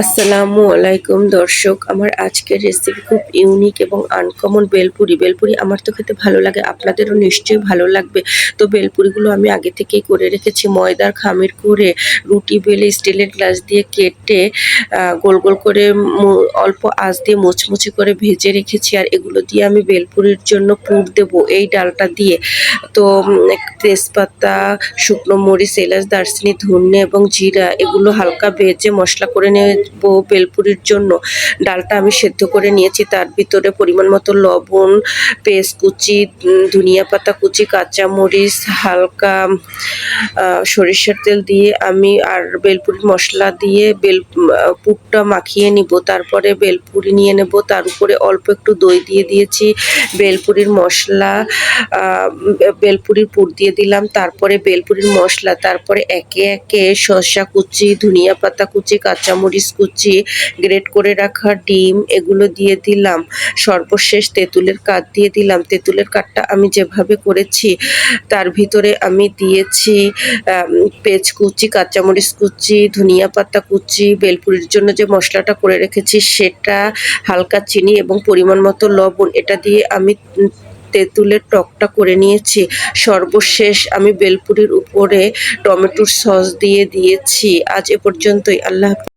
আসসালামু আলাইকুম দর্শক, আমার আজকের রেসিপি খুব ইউনিক এবং আনকমন বেলপুরি। বেলপুরি আমার তো খেতে ভালো লাগে, আপনাদেরও নিশ্চয়ই ভালো লাগবে। তো বেলপুরিগুলো আমি আগে থেকেই করে রেখেছি। ময়দার খামির করে রুটি বেলে স্টিলের গ্লাস দিয়ে কেটে গোল গোল করে অল্প আঁচ দিয়ে মুচমুচে করে ভেজে রেখেছি। আর এগুলো দিয়ে আমি বেলপুরির জন্য পুর দেবো এই ডালটা দিয়ে। তো তেজপাতা, শুকনো মরিচ, এলাচ, দারচিনি, ধনে এবং জিরা এগুলো হালকা ভেজে মশলা করে নেব বেলপুরির জন্য। ডালটা আমি সেদ্ধ করে নিয়েছি, তার ভিতরে পরিমাণ মতো লবণ, পেঁয়াজ কুচি, ধনিয়া পাতা কুচি, কাঁচামরিচ, হালকা সরিষার তেল দিয়ে আমি আর বেলপুরির মশলা দিয়ে পুরটা মাখিয়ে নিব। তারপরে বেলপুরি নিয়ে নেব, তার উপরে অল্প একটু দই দিয়ে দিয়েছি, বেলপুরির মশলা, বেলপুরির পুর দিয়ে দিলাম, তারপরে বেলপুরির মশলা, তারপরে একে একে শসা কুচি, ধনিয়া পাতা কুচি, কাঁচামরিচ কুচি, গ্রেট করে রাখা ডিম এগুলো দিয়ে দিলাম। সর্বশেষ তেঁতুলের কাঠ দিয়ে দিলাম। তেঁতুলের কাঠটা আমি যেভাবে করেছি তার ভিতরে আমি দিয়েছি পেঁয়াজ কুচি, কাঁচামরিচ কুচি, ধনিয়া পাতা কুচি, বেলপুরির জন্য যে মশলাটা করে রেখেছি সেটা, হালকা চিনি এবং পরিমাণ মতো লবণ, এটা দিয়ে আমি তেঁতুলের টকটা করে নিয়েছি। সর্বশেষ আমি বেলপুরির উপরে টমেটোর সস দিয়ে দিয়েছি। আজ এ পর্যন্তই। আল্লাহ হাফেজ।